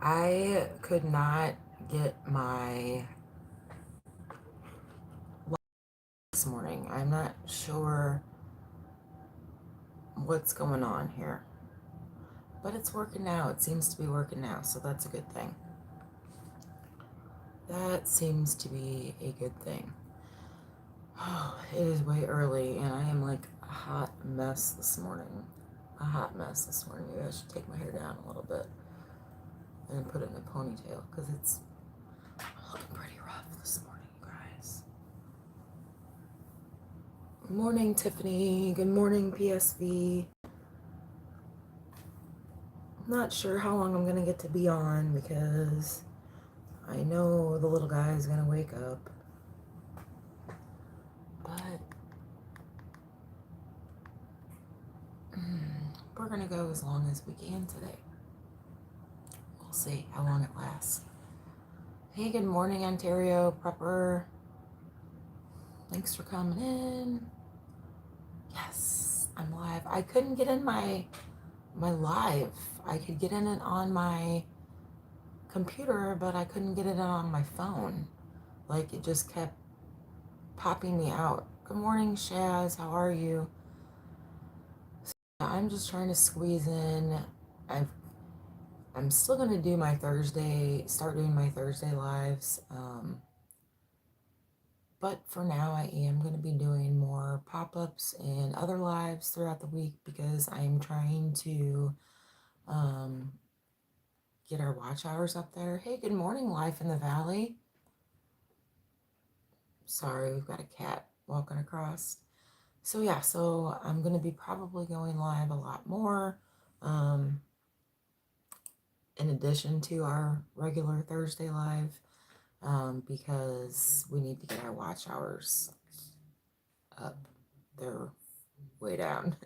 I could not get my this morning. I'm not sure what's going on here, but it's working now. It seems to be working now, so that's a good thing. That seems to be a good thing. Oh, it is way early, and I am like a hot mess this morning. A hot mess this morning. Maybe I should take my hair down a little bit and put it in a ponytail because it's looking pretty rough this morning, guys. Good morning, Tiffany. Good morning, PSV. I'm not sure how long I'm gonna get to be on because I know the little guy is gonna wake up, but we're gonna go as long as we can today. We'll see how long it lasts. Hey, good morning, Ontario Prepper. Thanks for coming in. Yes, I'm live. I couldn't get in my live. I could get in it on my computer, but I couldn't get it on my phone. Like it just kept popping me out. Good morning, Shaz. How are you? I'm just trying to squeeze in. I've I'm still gonna do my start doing my Thursday lives. But for now, I am going to be doing more pop-ups and other lives throughout the week because I'm trying to um, get our watch hours up there. Hey, good morning, Life in the Valley. Sorry, we've got a cat walking across. So yeah, so I'm going to be probably going live a lot more um, in addition to our regular Thursday live because we need to get our watch hours up. They're way down.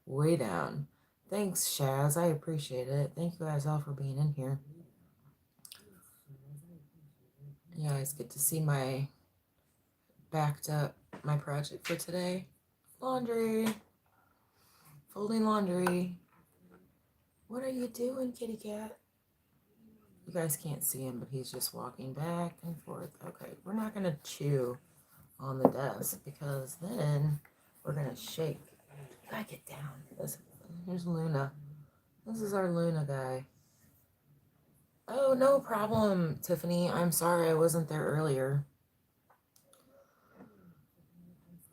Way down. Thanks, Shaz. I appreciate it. Thank you guys all for being in here. You guys get to see my backed up my project for today. Laundry. Folding laundry. What are you doing, kitty cat? You guys can't see him, but he's just walking back and forth. Okay, we're not going to chew on the desk because then we're going to shake. You gotta get down. Here's Luna. This is our Luna guy. Oh, no problem, Tiffany. I'm sorry I wasn't there earlier.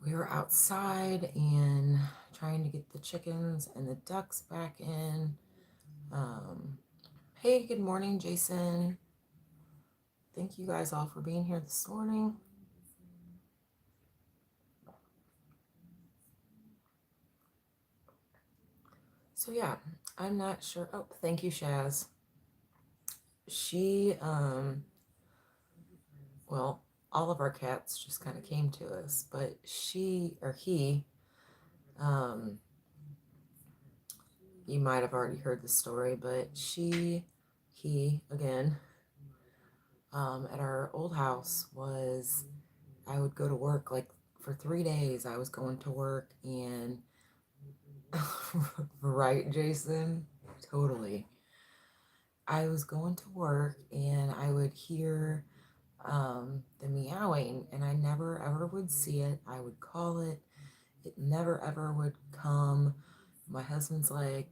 We were outside and trying to get the chickens and the ducks back in. Hey, good morning, Jason. Thank you guys all for being here this morning. So yeah, I'm not sure. Oh, thank you, Shaz. She, well, all of our cats just kind of came to us, but he, um, you might have already heard the story, but he, again, at our old house was, I would go to work like for 3 days. I was going to work and, right, Jason? Totally. I was going to work and I would hear the meowing and I never ever would see it. I would call it. It never ever would come. My husband's like,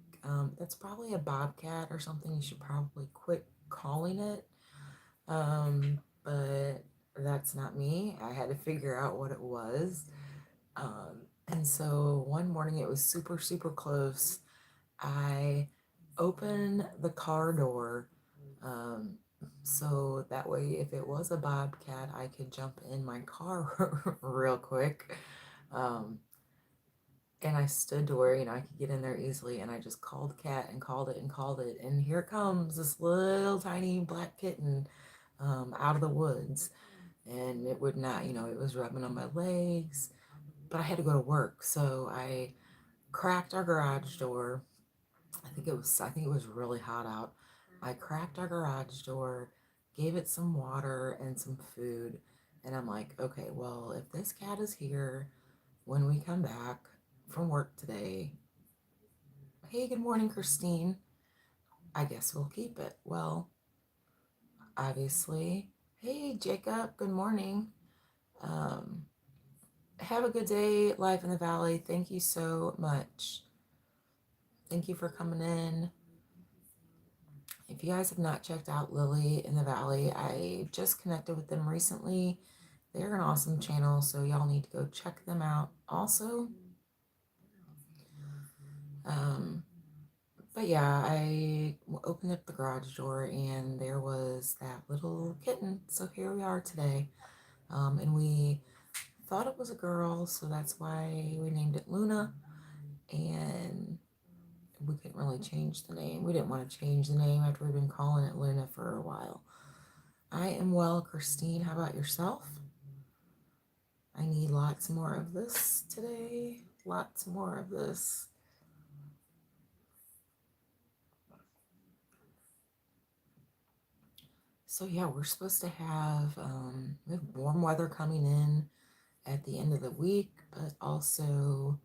that's probably a bobcat or something. You should probably quit calling it. But that's not me. I had to figure out what it was. And so one morning it was super, super close. I opened the car door so that way if it was a bobcat, I could jump in my car real quick. Um, and I stood to where, I could get in there easily. And I just called Cat and called it and called it. And here comes this little tiny black kitten out of the woods. And it would not, it was rubbing on my legs. But I had to go to work. So I cracked our garage door. I think it was really hot out. I cracked our garage door, gave it some water and some food. And I'm like, okay, well, if this cat is here when we come back from work today, hey, good morning, Christine. I guess we'll keep it. Well, obviously. Hey, Jacob, good morning. Um, have a good day, Life in the Valley. Thank you so much. Thank you for coming in. If you guys have not checked out Lily in the Valley, I just connected with them recently. They're an awesome channel, so y'all need to go check them out. Also, um, but yeah, I opened up the garage door and there was that little kitten. So here we are today. And we thought it was a girl, so that's why we named it Luna. And we couldn't really change the name. We didn't want to change the name after we've been calling it Luna for a while. I am well, Christine. How about yourself? I need lots more of this today. Lots more of this. So yeah, we're supposed to have we have warm weather coming in at the end of the week, but also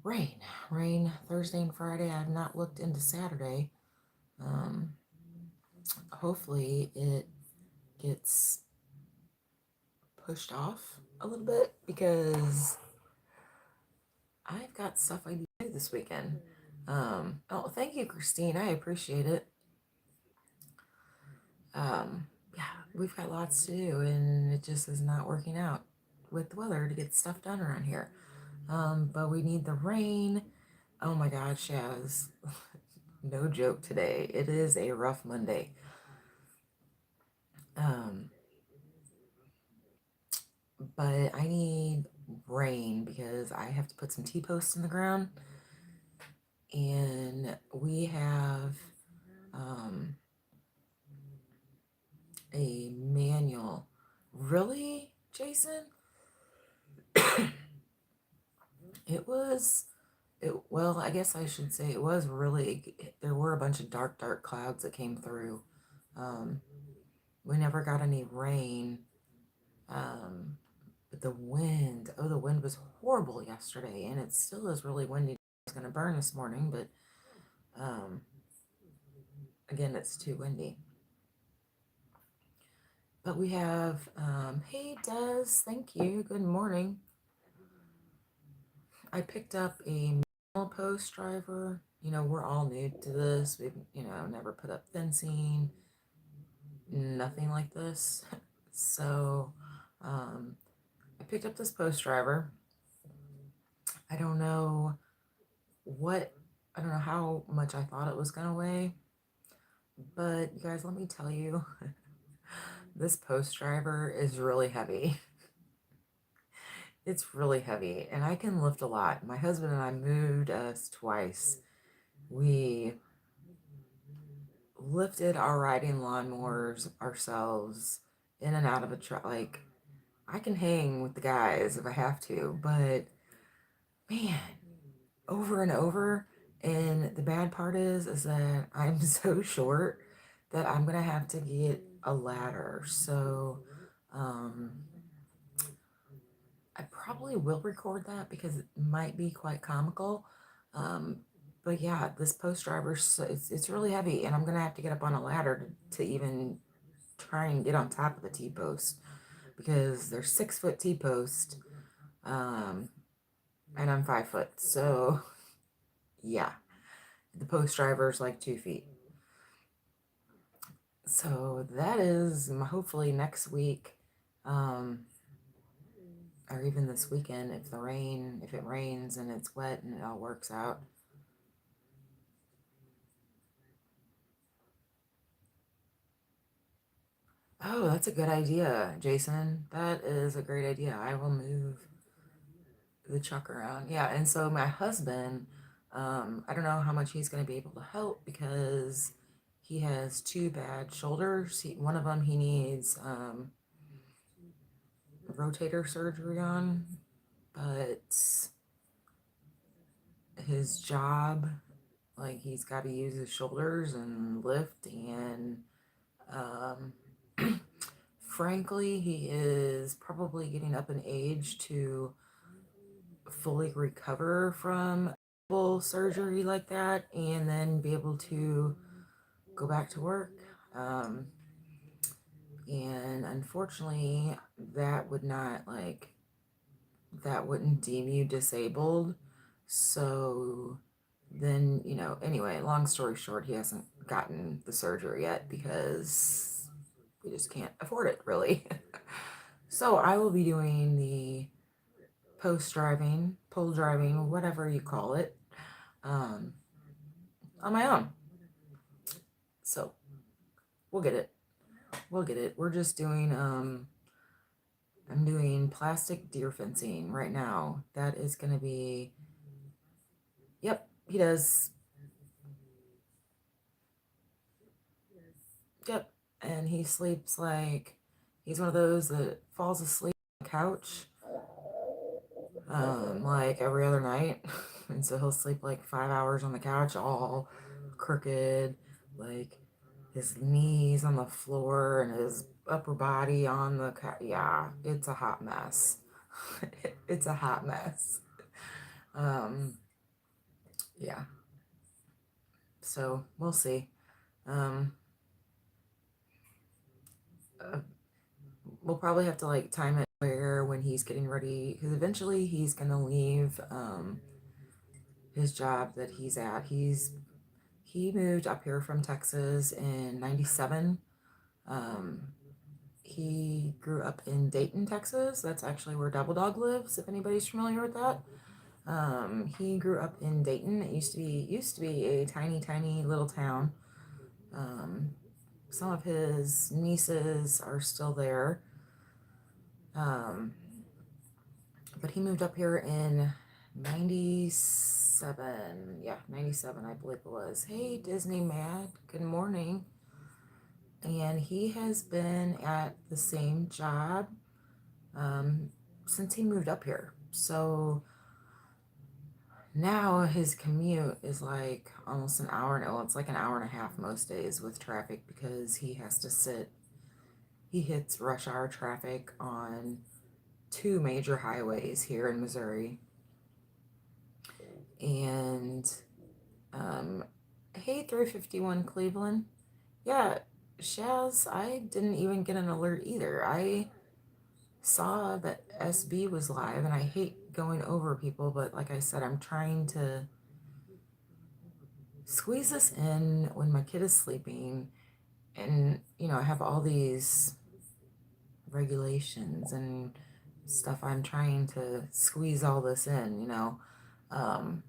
rain. Rain Thursday and Friday. I've not looked into Saturday. Um, Hopefully it gets pushed off a little bit because I've got stuff I need to do this weekend. Oh, thank you, Christine. I appreciate it. Yeah, we've got lots to do, and it just is not working out with the weather to get stuff done around here. But we need the rain. Oh my God, Shaz. No joke today. It is a rough Monday. Um, but I need rain because I have to put some T-posts in the ground, and we have um, a manual. Really, Jason? It was well, I guess I should say it was really, there were a bunch of dark clouds that came through. Um, we never got any rain. Um, but the wind was horrible yesterday, and it still is really windy. It's going to burn this morning, but um, again, it's too windy. But we have, hey Des, thank you. Good morning. I picked up a mail post driver. You know, we're all new to this. We've, never put up fencing, nothing like this. So, I picked up this post driver. I don't know what, I don't know how much I thought it was going to weigh, but you guys, let me tell you, this post driver is really heavy. It's really heavy, and I can lift a lot. My husband and I moved us twice. We lifted our riding lawnmowers ourselves in and out of a truck. Like, I can hang with the guys if I have to, but man, over and over. And the bad part is that I'm so short that I'm gonna have to get a ladder. So, um, I probably will record that because it might be quite comical. Um, but yeah, this post driver, it's really heavy, and I'm gonna have to get up on a ladder to even try and get on top of the T-post because they're 6 foot T-post, um, and I'm 5 foot. So yeah, the post driver is like 2 feet. So that is hopefully next week, um, or even this weekend if it rains and it's wet and it all works out. Oh, that's a good idea, Jason. That is a great idea. I will move the truck around. Yeah, and so my husband, I don't know how much he's going to be able to help because he has two bad shoulders. One of them he needs rotator surgery on, but his job, like he's got to use his shoulders and lift, and um, frankly, he is probably getting up in age to fully recover from full surgery like that and then be able to go back to work. And unfortunately, that would not like, that wouldn't deem you disabled. So then, anyway, long story short, he hasn't gotten the surgery yet because we just can't afford it, really. So I will be doing the post driving, pole driving, whatever you call it, um, on my own. So we'll get it. We'll get it. We're just doing, I'm doing plastic deer fencing right now. That is going to be, yep, he does. Yep. And he sleeps like, he's one of those that falls asleep on the couch, like every other night. And so he'll sleep like 5 hours on the couch, all crooked, like his knees on the floor and his upper body on the couch. Yeah, it's a hot mess. It's a hot mess. Um, yeah. So we'll see. Um, uh, we'll probably have to like time it where when he's getting ready, because eventually he's gonna leave his job that he's at. He moved up here from Texas in '97. Um, he grew up in Dayton, Texas. That's actually where Double Dog lives, if anybody's familiar with that. He grew up in Dayton. It used to be a tiny, tiny little town. Um, some of his nieces are still there. Um, but he moved up here in '97. Yeah, '97, I believe it was. Hey, Disney Mad, good morning. And he has been at the same job um, since he moved up here. So now his commute is like almost an hour. No, it's like an hour and a half most days with traffic because he has to sit. He hits rush hour traffic on two major highways here in Missouri. And hey, 351 Cleveland. Yeah, Shaz, I didn't even get an alert either. I saw that SB was live, and I hate going over people, but like I said, I'm trying to squeeze this in when my kid is sleeping, and I have all these regulations and stuff. I'm trying to squeeze all this in. Um,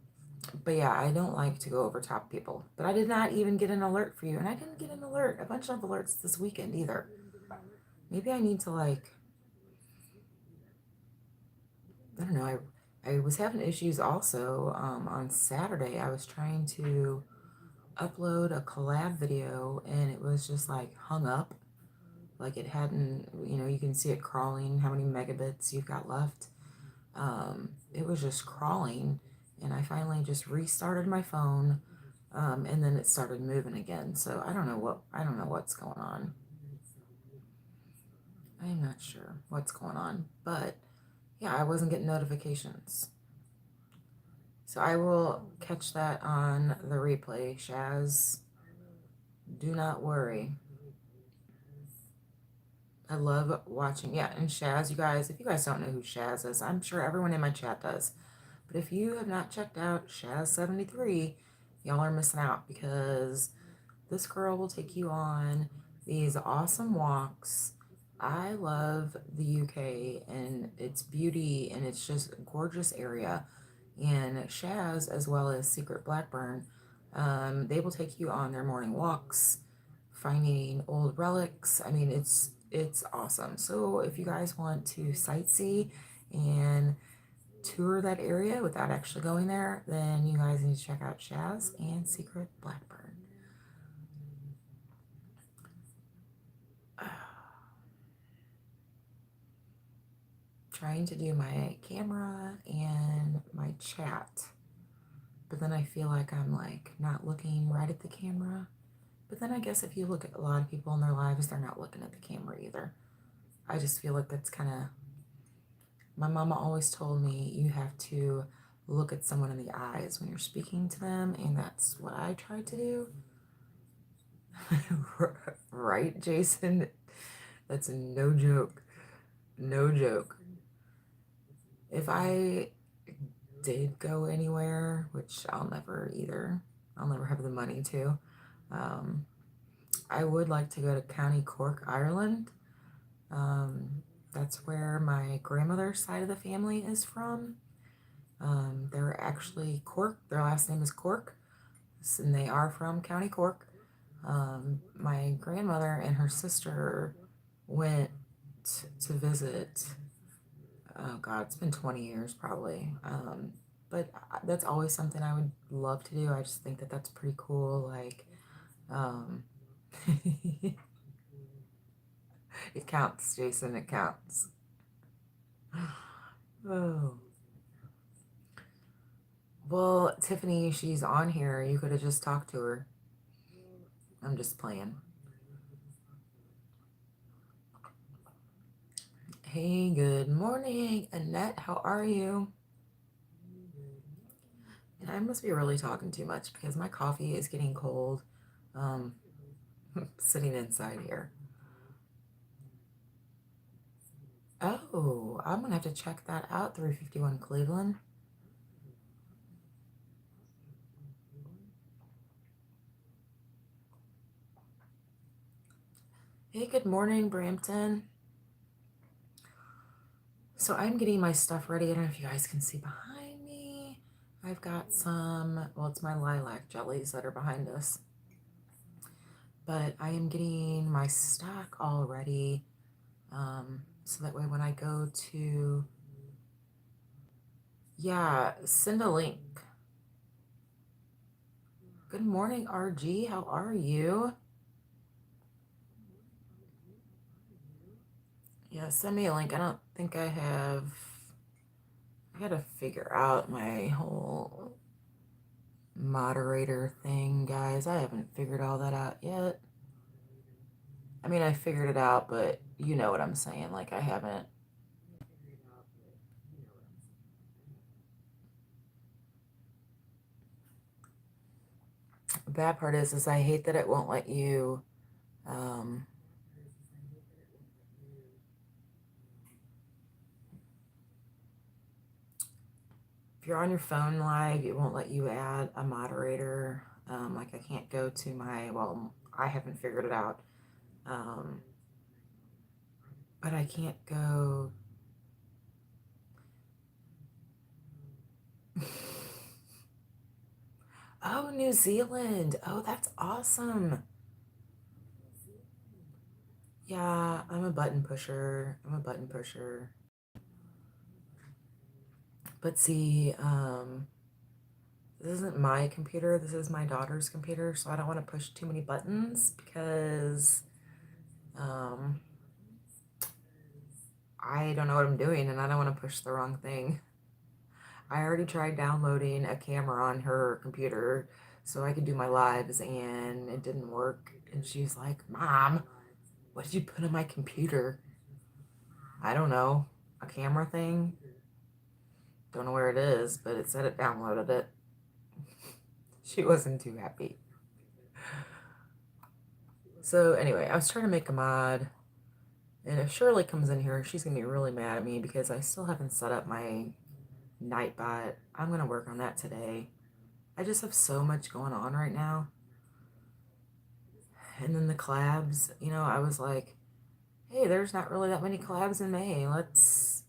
but yeah, I don't like to go over top people. But I did not even get an alert for you, and I didn't get an alert, a bunch of alerts this weekend either. Maybe I need to like, I don't know. I was having issues also on Saturday. I was trying to upload a collab video and it was just like hung up. Like it hadn't, you can see it crawling, how many megabits you've got left. It was just crawling, and I finally just restarted my phone, and then it started moving again. So I don't know what's going on. I'm not sure what's going on, but yeah, I wasn't getting notifications. So I will catch that on the replay, Shaz. Do not worry. I love watching. Yeah, and Shaz, you guys, if you guys don't know who Shaz is, I'm sure everyone in my chat does. But if you have not checked out Shaz73, y'all are missing out because this girl will take you on these awesome walks. I love the UK and its beauty, and it's just a gorgeous area. And Shaz, as well as Secret Blackburn, they will take you on their morning walks, finding old relics. I mean, it's awesome. So if you guys want to sightsee and tour that area without actually going there, then you guys need to check out Shaz and Secret Blackburn. Trying to do my camera and my chat, but then I feel like I'm like not looking right at the camera. But then I guess if you look at a lot of people in their lives, they're not looking at the camera either. I just feel like that's kind of, my mama always told me you have to look at someone in the eyes when you're speaking to them, and that's what I try to do. Right, Jason? That's no joke. No joke. If I did go anywhere, which I'll never either, I'll never have the money to, um, I would like to go to County Cork, Ireland. Um, that's where my grandmother's side of the family is from. They're actually Cork. Their last name is Cork, and they are from County Cork. My grandmother and her sister went to visit. Oh God, it's been 20 years probably. But that's always something I would love to do. I just think that that's pretty cool. Like, um, it counts, Jason. It counts. Oh. Well, Tiffany, she's on here. You could have just talked to her. I'm just playing. Hey, good morning, Annette. How are you? And I must be really talking too much because my coffee is getting cold. Um, sitting inside here. Oh, I'm gonna have to check that out. 351 Cleveland. Hey, good morning, Brampton. So I'm getting my stuff ready. I don't know if you guys can see behind me. I've got some, well, it's my lilac jellies that are behind us. But I am getting my stack all ready. So that way when I go to, yeah, send a link. Good morning, RG. How are you? Yeah, send me a link. I don't think I have. I gotta figure out my whole moderator thing, guys. I haven't figured all that out yet. I mean, I figured it out, but you know what I'm saying. Like, I haven't. The bad part is I hate that it won't let you. Um, if you're on your phone live, it won't let you add a moderator. Like, I can't go to my. Well, I haven't figured it out. Um, but I can't go. Oh, New Zealand. Oh, that's awesome. Yeah, I'm a button pusher. I'm a button pusher. But see, this isn't my computer. This is my daughter's computer, so I don't want to push too many buttons because um, I don't know what I'm doing and I don't want to push the wrong thing. I already tried downloading a camera on her computer so I could do my lives and it didn't work. And she's like, Mom, what did you put on my computer? I don't know. A camera thing? Don't know where it is, but it said it downloaded it. She wasn't too happy. So anyway, I was trying to make a mod. And if Shirley comes in here, she's going to be really mad at me because I still haven't set up my Nightbot. I'm going to work on that today. I just have so much going on right now. And then the collabs, I was like, hey, there's not really that many collabs in May. Let's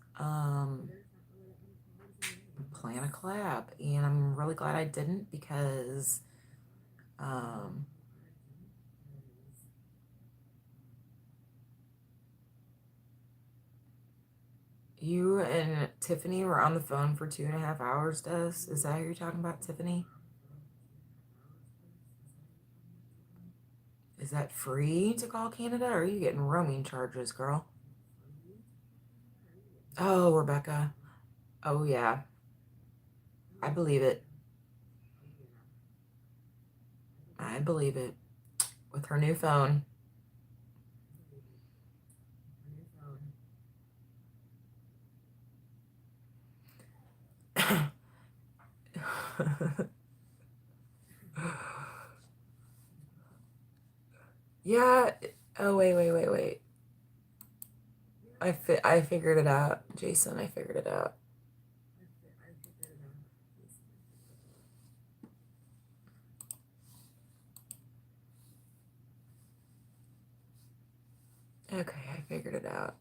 plan a collab. And I'm really glad I didn't because um, you and Tiffany were on the phone for 2.5 hours, Des. Is that who you're talking about, Tiffany? Is that free to call Canada or are you getting roaming charges, girl? Oh, Rebecca. Oh, yeah. I believe it. I believe it. With her new phone. Yeah. Oh, wait. I figured it out. Jason, I figured it out. Okay, I figured it out.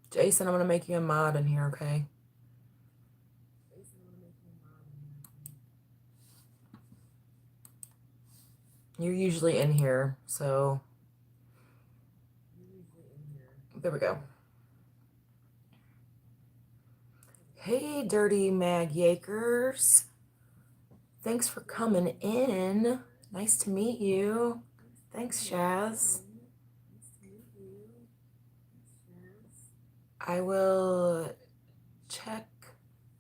Jason, I'm gonna make you a mod in here, okay? You're usually in here, so there we go. Hey, Dirty Mag Yakers. Thanks for coming in. Nice to meet you. Thanks, Shaz. I will check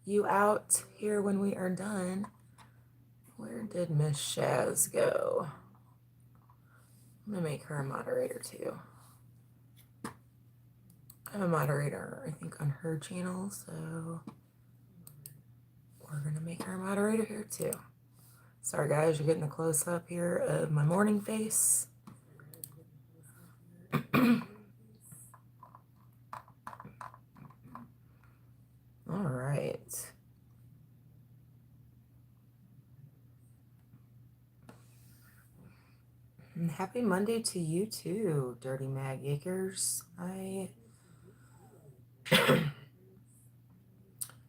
you out here when we are done. Where did Miss Shaz go? I'm gonna make her a moderator too. I'm a moderator, I think, on her channel, so we're gonna make her a moderator here too. Sorry guys, you're getting a close up here of my morning face. All right. And happy Monday to you too, Dirty Mag Yakers.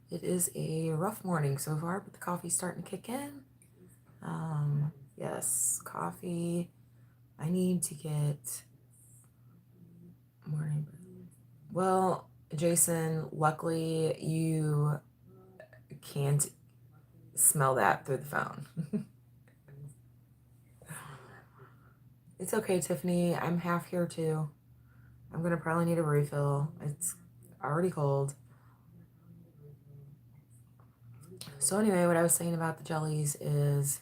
It is a rough morning so far, but the coffee's starting to kick in. Yes, coffee. I need to get morning. Well, Jason, luckily you can't smell that through the phone. It's okay, Tiffany. I'm half here too. I'm gonna probably need a refill. It's already cold. So anyway, what I was saying about the jellies is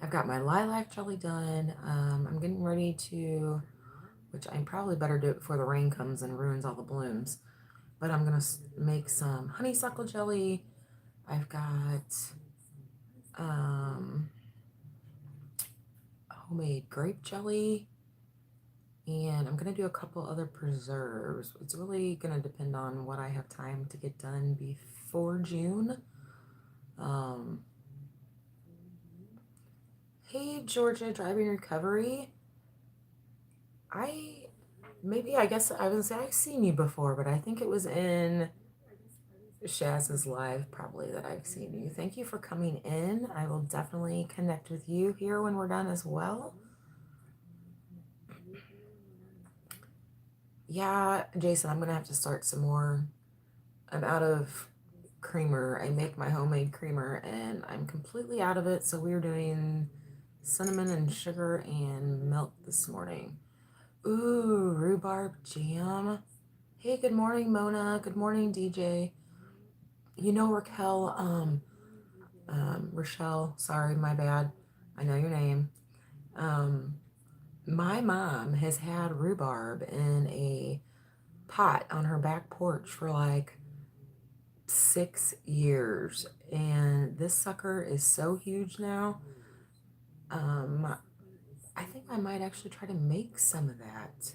I've got my lilac jelly done. I'm getting ready to, which I probably better do it before the rain comes and ruins all the blooms. But I'm gonna make some honeysuckle jelly. I've got homemade grape jelly, and I'm gonna do a couple other preserves. It's really gonna depend on what I have time to get done before June. Hey Georgia, driving recovery. I guess I was I've seen you before, but I think it was in Shaz's live probably that I've seen you. Thank you for coming in. I will definitely connect with you here when we're done as well. Yeah, Jason, I'm gonna have to start some more. I'm out of creamer. I make my homemade creamer and I'm completely out of it. So we're doing cinnamon and sugar and milk this morning. Ooh, rhubarb jam. Hey, good morning, Mona. Good morning, DJ. You know, Raquel, Rochelle, sorry, my bad. I know your name. My mom has had rhubarb in a pot on her back porch for like 6 years, and this sucker is so huge now. I think I might actually try to make some of that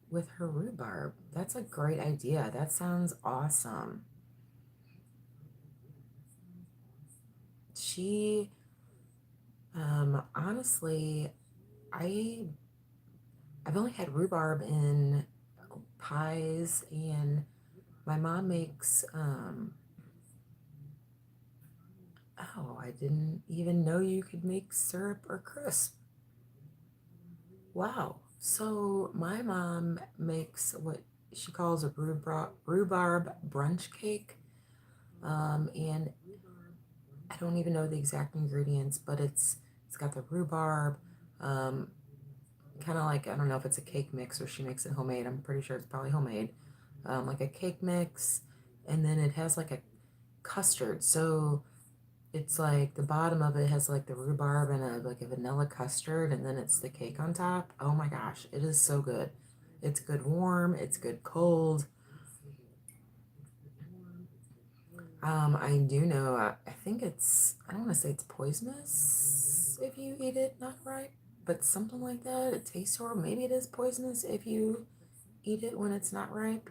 with her rhubarb. That's a great idea. That sounds awesome. She, honestly, I've only had rhubarb in pies, and my mom makes, oh, I didn't even know you could make syrup or crisp. Wow. So my mom makes what she calls a rhubarb brunch cake. And I don't even know the exact ingredients, but it's got the rhubarb, um, kind of like, I don't know if it's a cake mix or she makes it homemade. I'm pretty sure it's probably homemade. Like a cake mix, and then it has like a custard. So it's like the bottom of it has like the rhubarb and like a vanilla custard, and then it's the cake on top. Oh my gosh, it is so good. It's good warm, it's good cold. I do know, I think I don't want to say it's poisonous if you eat it not ripe, but something like that. It tastes horrible. Maybe it is poisonous if you eat it when it's not ripe.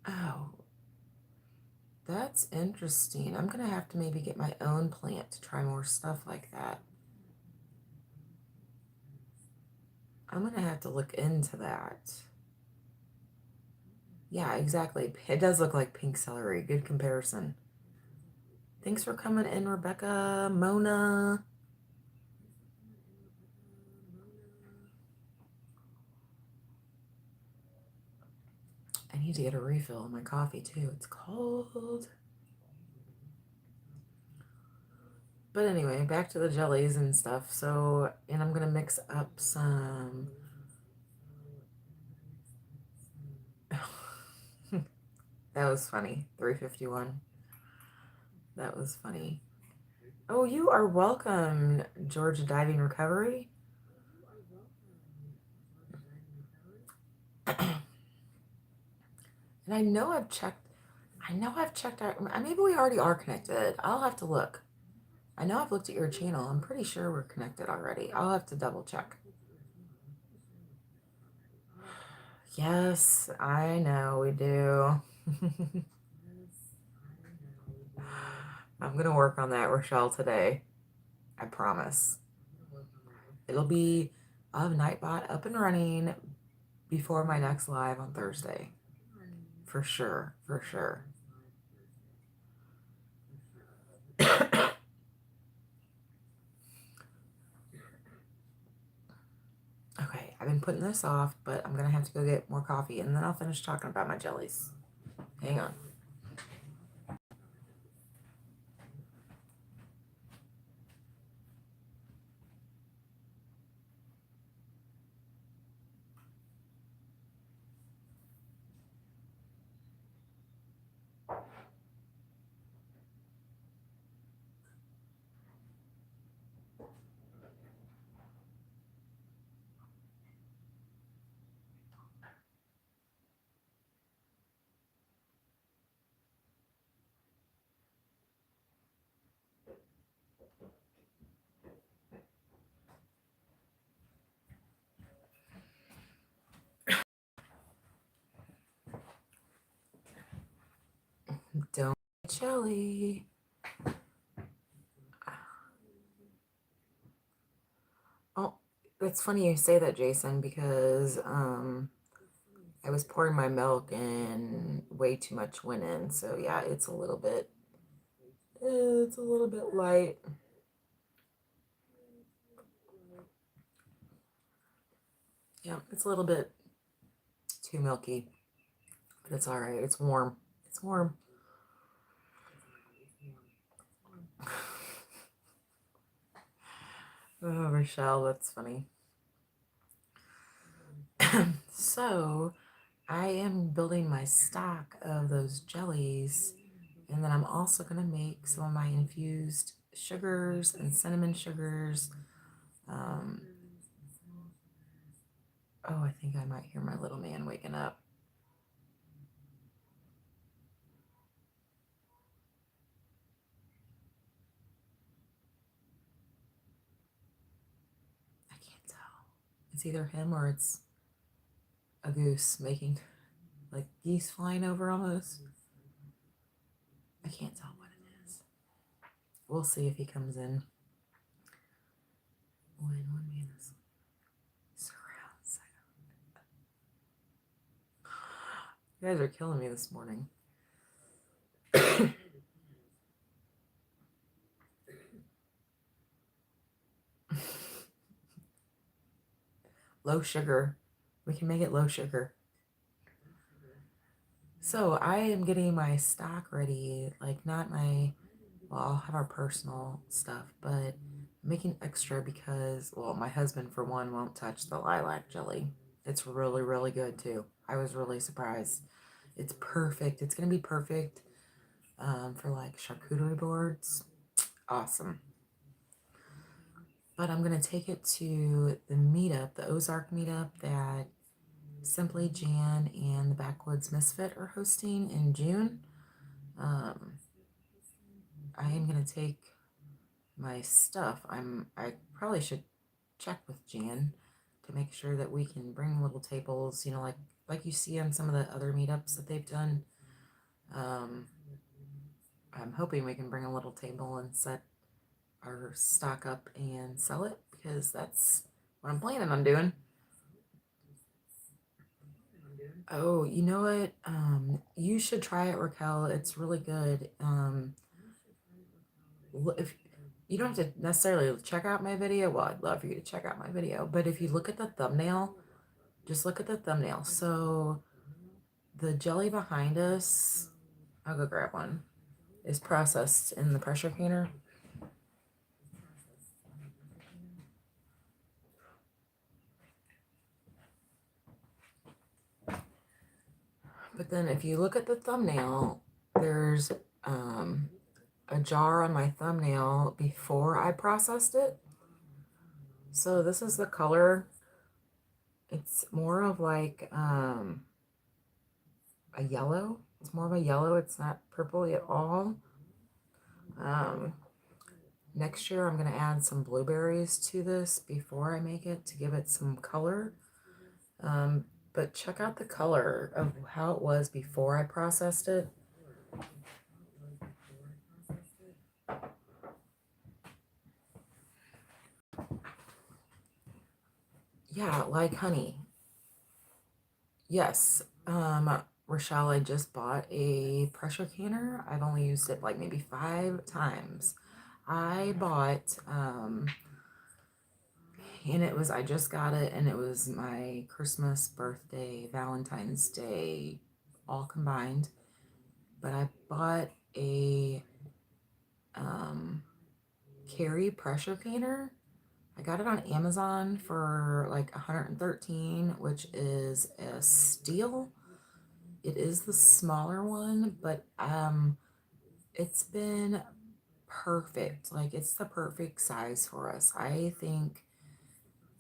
Oh, that's interesting. I'm gonna have to maybe get my own plant to try more stuff like that. I'm gonna have to look into that. Yeah, exactly. It does look like pink celery. Good comparison. Thanks for coming in, Rebecca, Mona. I need to get a refill on my coffee too. It's cold. But anyway, back to the jellies and stuff. So, and I'm gonna mix up some. That was funny. 351. That was funny. Oh, you are welcome, Georgia Diving Recovery. And I know I've checked. I know I've checked out. Maybe we already are connected. I'll have to look. I know I've looked at your channel. I'm pretty sure we're connected already. I'll have to double check. Yes, I know we do. I'm gonna work on that, Rochelle, today. I promise. It'll be I'll have Nightbot up and running before my next live on Thursday. For sure, for sure. Okay, I've been putting this off, but I'm gonna have to go get more coffee and then I'll finish talking about my jellies. Hang on. Don't jelly. Oh, it's funny you say that, Jason, because I was pouring my milk and way too much went in. So yeah, it's a little bit light. Yeah, it's a little bit too milky, but it's all right. It's warm. It's warm. Oh, Rochelle, that's funny. So, I am building my stock of those jellies, and then I'm also going to make some of my infused sugars and cinnamon sugars. Um, oh, I think I might hear my little man waking up. I can't tell. It's either him or it's a goose making like geese flying over almost. I can't tell what it is. We'll see if he comes in. When one man is surround sound. You guys are killing me this morning. Low sugar. We can make it low sugar. So I am getting my stock ready, like not my, well, I'll have our personal stuff, but making extra because, well, my husband, for one, won't touch the lilac jelly. It's really, really good too. I was really surprised. It's perfect. It's going to be perfect for like charcuterie boards. Awesome. But I'm going to take it to the meetup, the Ozark meetup that Simply Jan and the Backwoods Misfit are hosting in June. I am gonna take my stuff. I probably should check with Jan to make sure that we can bring little tables, like you see on some of the other meetups that they've done. I'm hoping we can bring a little table and set our stock up and sell it, because that's what I'm planning on doing. Oh, you know what? You should try it, Raquel. It's really good. If you don't have to necessarily check out my video, well, I'd love for you to check out my video, but if you look at the thumbnail, just look at the thumbnail. So the jelly behind us, I'll go grab one, is processed in the pressure canner. But then if you look at the thumbnail, there's a jar on my thumbnail before I processed it. So this is the color. It's more of like a yellow. It's more of a yellow. It's not purpley at all. Next year I'm going to add some blueberries to this before I make it to give it some color. But check out the color of how it was before I processed it. Yeah, like honey. Yes. Rochelle, I just bought a pressure canner. I've only used it like maybe 5 times. I bought, and I just got it, and it was my Christmas, birthday, Valentine's Day, all combined. But I bought a Carry pressure canner. I got it on Amazon for like $113, which is a steal. It is the smaller one, but it's been perfect. Like, it's the perfect size for us. I think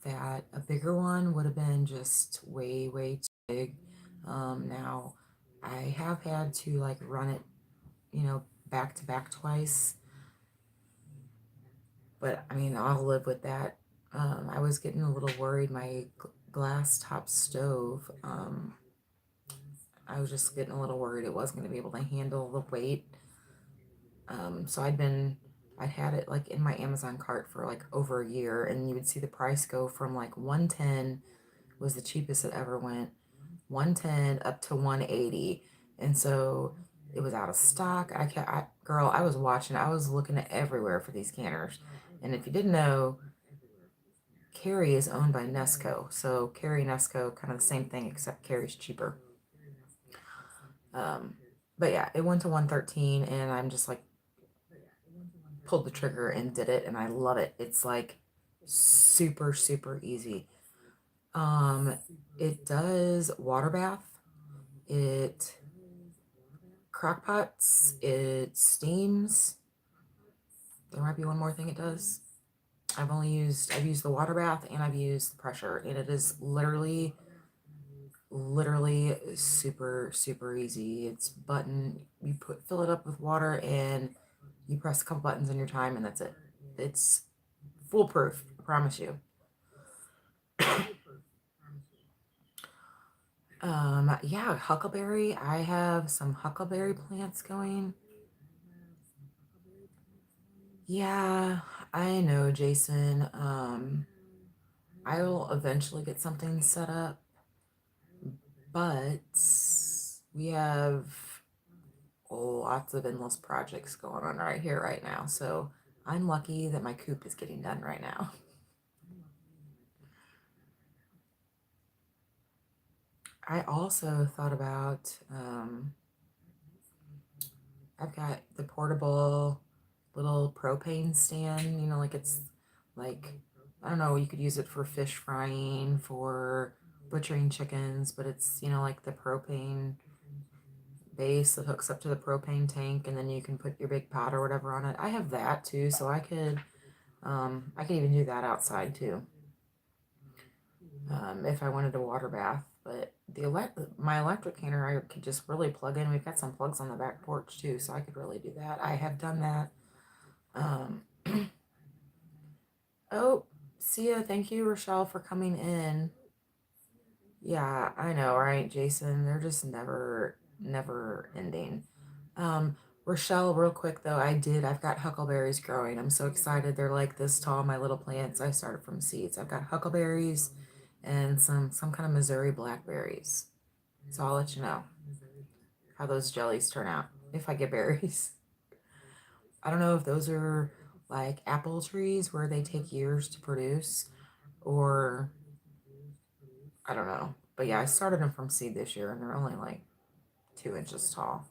that a bigger one would have been just way, way too big. Now I have had to like run it, back to back twice, but I mean, I'll live with that. I was getting a little worried. My glass top stove, I was just getting a little worried it wasn't going to be able to handle the weight. So I'd had it like in my Amazon cart for like over a year, and you would see the price go from like 110 was the cheapest it ever went, 110 up to 180. And so it was out of stock. Girl, I was looking everywhere for these canners. And if you didn't know, Carry is owned by Nesco. So Carry, Nesco, kind of the same thing, except Carry's cheaper. But yeah, it went to 113, and I'm just like, pulled the trigger and did it, and I love it. It's like super, super easy. It does water bath, it crock pots, it steams. There might be one more thing it does. I've used the water bath, and I've used the pressure, and it is literally super, super easy. It's fill it up with water, and you press a couple buttons in your time, and that's it. It's foolproof, I promise you. Yeah, huckleberry. I have some huckleberry plants going. Yeah, I know, Jason. I will eventually get something set up, but we have lots of endless projects going on right here, right now. So I'm lucky that my coop is getting done right now. I also thought about, I've got the portable little propane stand, like it's like, I don't know, you could use it for fish frying, for butchering chickens, but it's, like the propane base that hooks up to the propane tank, and then you can put your big pot or whatever on it. I have that too, so I could even do that outside too, if I wanted a water bath. But my electric heater, I could just really plug in. We've got some plugs on the back porch too, so I could really do that. I have done that. Um, oh, Sia, thank you, Rochelle, for coming in. Yeah, I know, right, Jason? They're just never ending. Um, Rochelle, real quick though, I've got huckleberries growing. I'm so excited. They're like this tall, my little plants. I started from seeds. I've got huckleberries and some kind of Missouri blackberries. So I'll let you know how those jellies turn out if I get berries. I don't know if those are like apple trees where they take years to produce, or I don't know. But yeah, I started them from seed this year and they're only like 2 inches tall.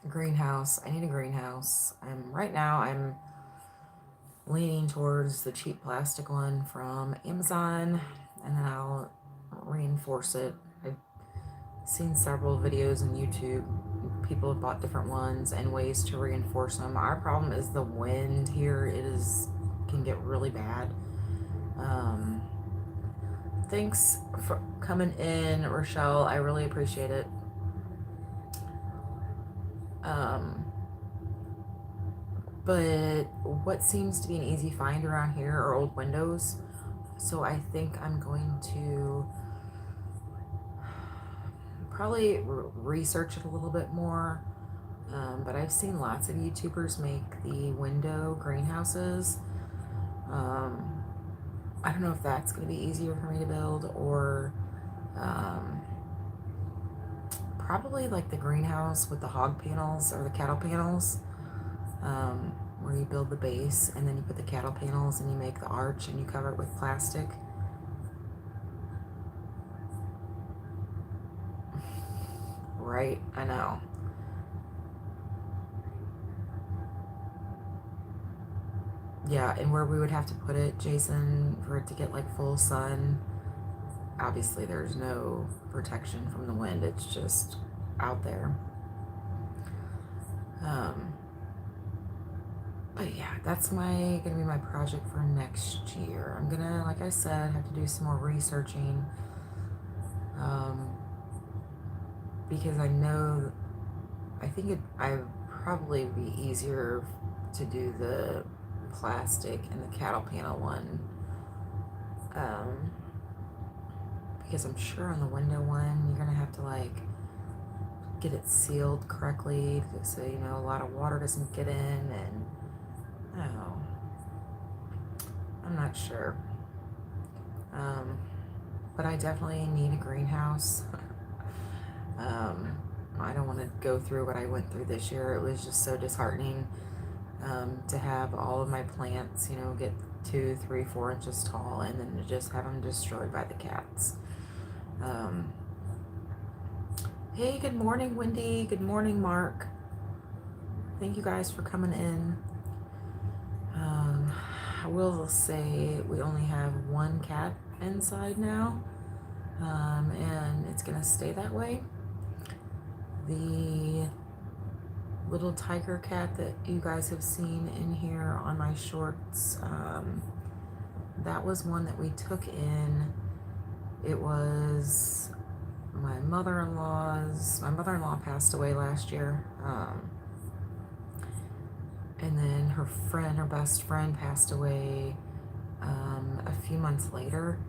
Greenhouse. I need a greenhouse. I'm leaning towards the cheap plastic one from Amazon, and then I'll reinforce it. I've seen several videos on YouTube. People have bought different ones and ways to reinforce them. Our problem is the wind here. Can get really bad. Um, Thanks for coming in, Rochelle. I really appreciate it. Um, but what seems to be an easy find around here are old windows. So I think I'm going to probably research it a little bit more. But I've seen lots of YouTubers make the window greenhouses. Um, I don't know if that's going to be easier for me to build, or um, probably like the greenhouse with the hog panels or the cattle panels, where you build the base and then you put the cattle panels and you make the arch and you cover it with plastic. Right, I know. Yeah, and where we would have to put it, Jason, for it to get like full sun, obviously there's no protection from the wind. It's just out there. Um, but yeah, that's gonna be my project for next year. I'm gonna, like I said, have to do some more researching, um, because I think I probably be easier to do the plastic and the cattle panel one, um, because I'm sure on the window one you're gonna have to like get it sealed correctly so a lot of water doesn't get in, and I don't know. I'm not sure. Um, but I definitely need a greenhouse. um, I don't want to go through what I went through this year. It was just so disheartening, to have all of my plants, get 2, 3, 4 inches tall, and then to just have them destroyed by the cats. Um, hey, good morning, Wendy. Good morning, Mark. Thank you guys for coming in. I will say we only have one cat inside now, and it's gonna stay that way. The little tiger cat that you guys have seen in here on my shorts, that was one that we took in. It was my mother-in-law's. My mother-in-law passed away last year, and then her best friend, passed away a few months later.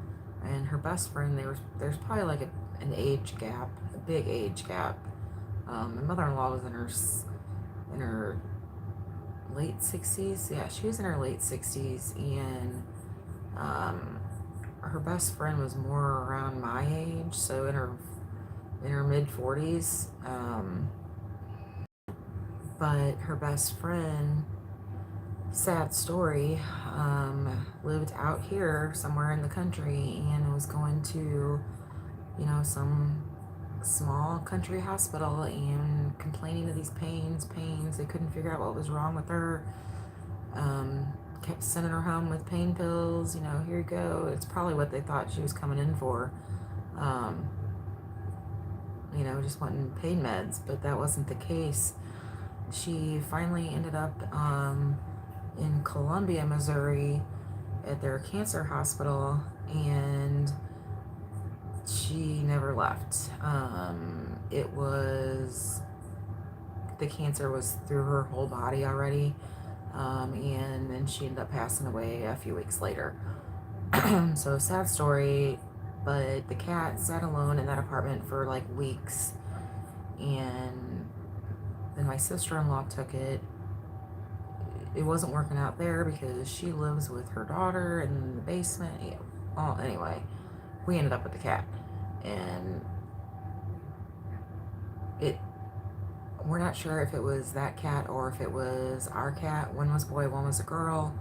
And her best friend, there's probably like an age gap, a big age gap. My mother-in-law was in her late 60s. Yeah, she was in her late 60s, and her best friend was more around my age, so in her mid 40s. But her best friend, sad story, lived out here somewhere in the country and was going to, some small country hospital and complaining of these pains. They couldn't figure out what was wrong with her. Kept sending her home with pain pills. Here you go. It's probably what they thought she was coming in for. Just wanting pain meds, but that wasn't the case. She finally ended up in Columbia, Missouri, at their cancer hospital, and she never left. It was the cancer was through her whole body already, and then she ended up passing away a few weeks later. So sad story, but the cat sat alone in that apartment for like weeks, and then my sister-in-law took it. It wasn't working out there because she lives with her daughter in the basement. Yeah. Well, anyway, we ended up with the cat, and it we're not sure if it was that cat or if it was our cat. One was a boy, one was a girl.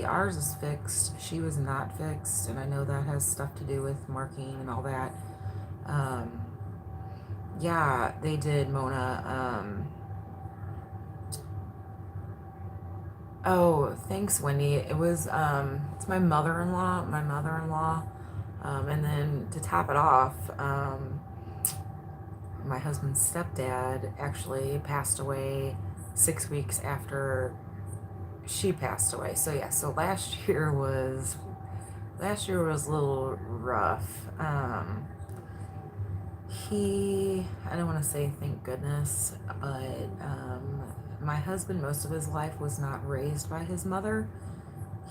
Ours is fixed. She was not fixed, and I know that has stuff to do with marking and all that. Um, yeah, they did, Mona. Oh, thanks, Wendy. It's my mother-in-law. And then to top it off, my husband's stepdad actually passed away 6 weeks after she passed away. So yeah, so last year was a little rough. I don't want to say thank goodness, but my husband, most of his life, was not raised by his mother.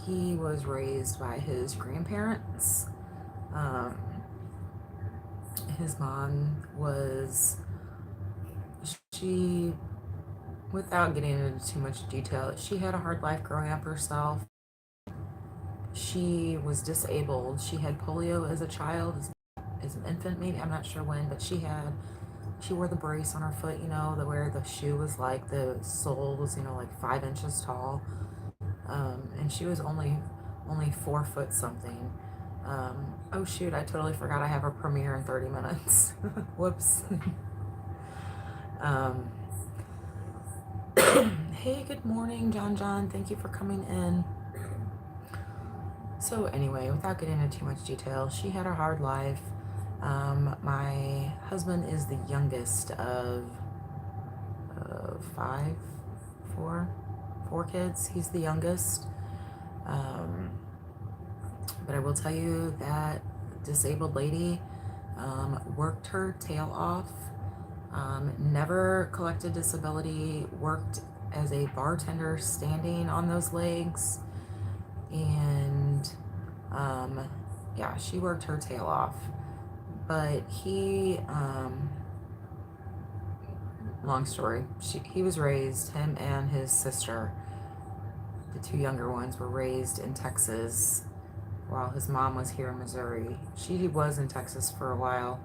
He was raised by his grandparents. Um, his mom she, without getting into too much detail, she had a hard life growing up herself. She was disabled. She had polio as a child, as an infant, maybe. I'm not sure when, but she wore the brace on her foot, where the shoe was like, the sole was, like 5 inches tall. And she was only 4 foot something. Oh shoot, I totally forgot I have a premiere in 30 minutes. Whoops. um, hey, good morning, John. Thank you for coming in. So anyway, without getting into too much detail, she had a hard life. My husband is the youngest of five, four kids. He's the youngest. But I will tell you that disabled lady worked her tail off, never collected disability, worked as a bartender standing on those legs, and yeah, she worked her tail off. But long story, he was raised, him and his sister, the two younger ones, were raised in Texas while his mom was here in Missouri. She was in Texas for a while,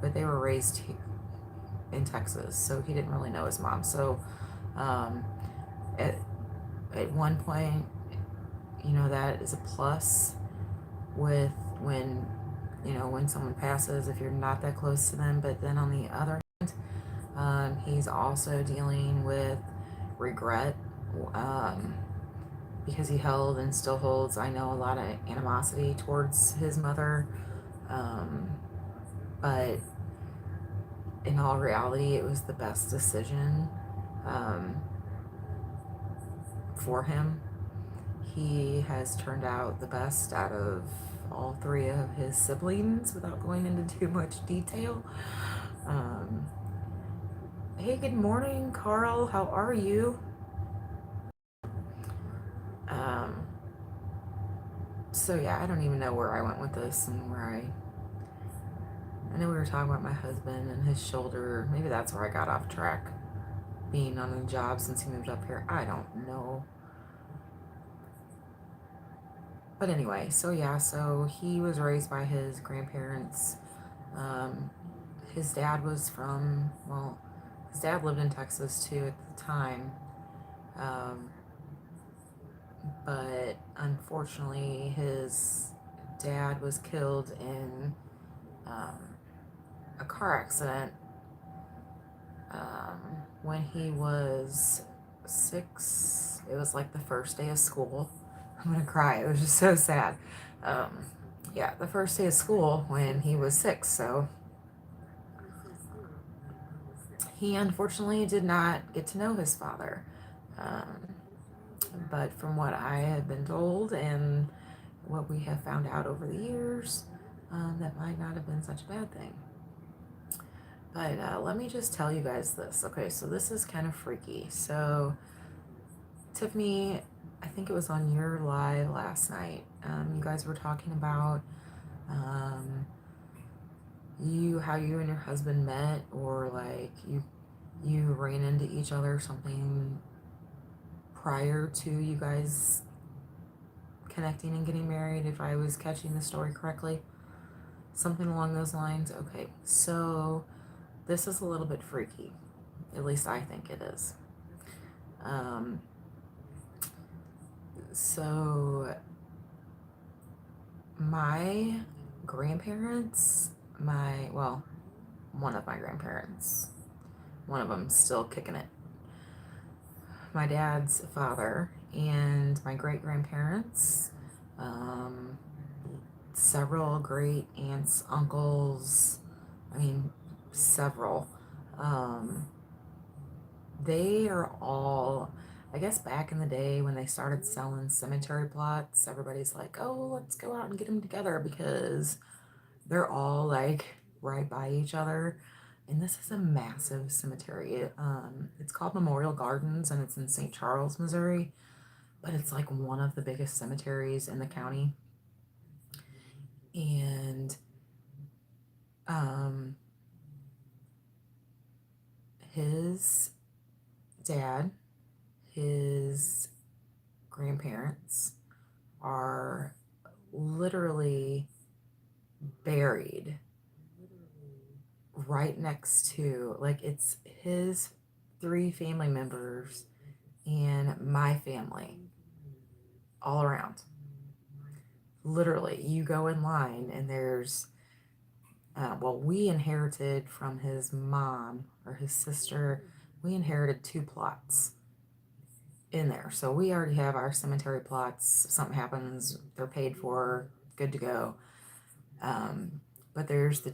but they were raised in Texas, so he didn't really know his mom. So at one point, that is a plus with when someone passes, if you're not that close to them. But then on the other hand, he's also dealing with regret, because he held and still holds, I know, a lot of animosity towards his mother. But in all reality, it was the best decision for him. He has turned out the best out of all three of his siblings, without going into too much detail. Hey, good morning, Carl. How are you? So yeah, I don't even know where I went with this and I know we were talking about my husband and his shoulder. Maybe that's where I got off track. Being on the job since he moved up here. I don't know. But anyway, so yeah, so he was raised by his grandparents. His dad was his dad lived in Texas too at the time. But unfortunately, his dad was killed in a car accident when he was 6. It was like the first day of school. I'm gonna cry. It was just so sad. Yeah, the first day of school when he was 6. So he unfortunately did not get to know his father. Um, but from what I have been told and what we have found out over the years, that might not have been such a bad thing. But let me just tell you guys this. Okay, so this is kind of freaky. So, Tiffany, I think it was on your live last night. You guys were talking about um, how you and your husband met, or like you ran into each other, something prior to you guys connecting and getting married, if I was catching the story correctly. Something along those lines. Okay, so this is a little bit freaky. At least I think it is. Um, so my grandparents, one of my grandparents, one of them still kicking it, my dad's father, and my great grandparents, um, several great aunts, uncles, I mean, several. Um, they are all, I guess back in the day when they started selling cemetery plots, everybody's like, oh, let's go out and get them together because they're all like right by each other. And this is a massive cemetery. It's called Memorial Gardens and it's in St. Charles, Missouri, but it's like one of the biggest cemeteries in the county. And um, his dad, his grandparents are literally buried right next to, like, it's his three family members and my family all around. Literally, you go in line and there's, we inherited from his mom or his sister, we inherited two plots in there. So we already have our cemetery plots. If something happens, they're paid for, good to go. But there's the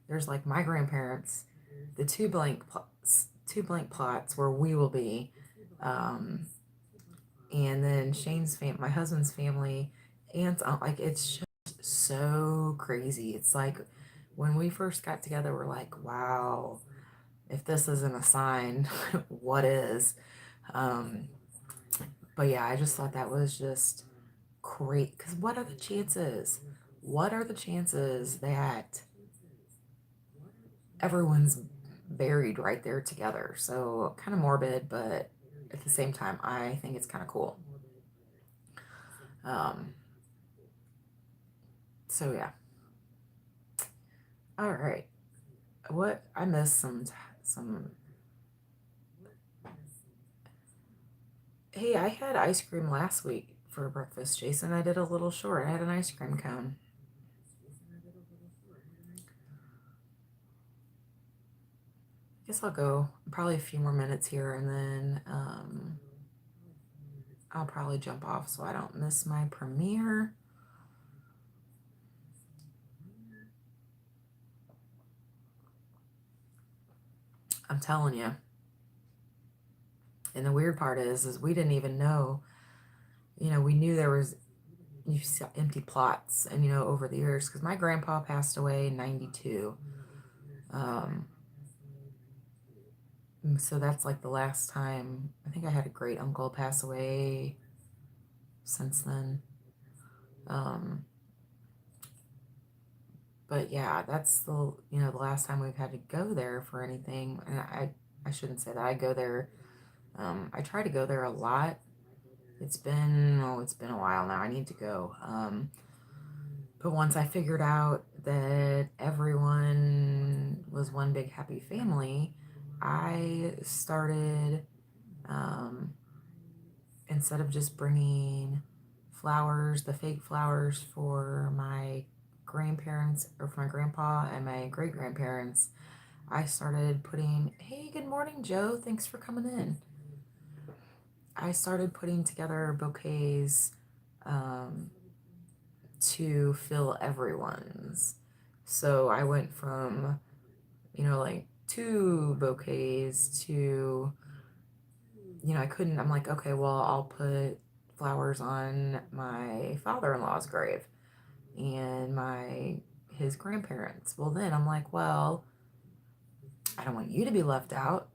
there's like my grandparents, the two blank plots where we will be. Um, and then my husband's family, aunts, like it's just so crazy. It's like when we first got together, we're like, wow, if this isn't a sign, what is? Um, but yeah, I just thought that was just great. Because what are the chances? What are the chances that everyone's buried right there together? So kind of morbid, but at the same time, I think it's kind of cool. Um, so yeah. All right. What I missed some. Hey, I had ice cream last week for breakfast, Jason. I did a little short. I had an ice cream cone. I guess I'll go probably a few more minutes here and then I'll probably jump off so I don't miss my premiere. I'm telling you. And the weird part is we didn't even know, we knew there was empty plots and, over the years, because my grandpa passed away in 92. Um, so that's like the last time, I think I had a great uncle pass away since then. Um, but yeah, that's the last time we've had to go there for anything. And I shouldn't say that. I go there, I try to go there a lot. It's been a while now. I need to go. But once I figured out that everyone was one big happy family, I started, um, instead of just bringing flowers, the fake flowers for my grandparents or for my grandpa and my great grandparents, I started putting, hey, good morning, Joe. Thanks for coming in. I started putting together bouquets um, to fill everyone's. So I went from, like two bouquets to I couldn't, I'm like, okay, well, I'll put flowers on my father-in-law's grave and his grandparents. Well, then I'm like, well, I don't want you to be left out.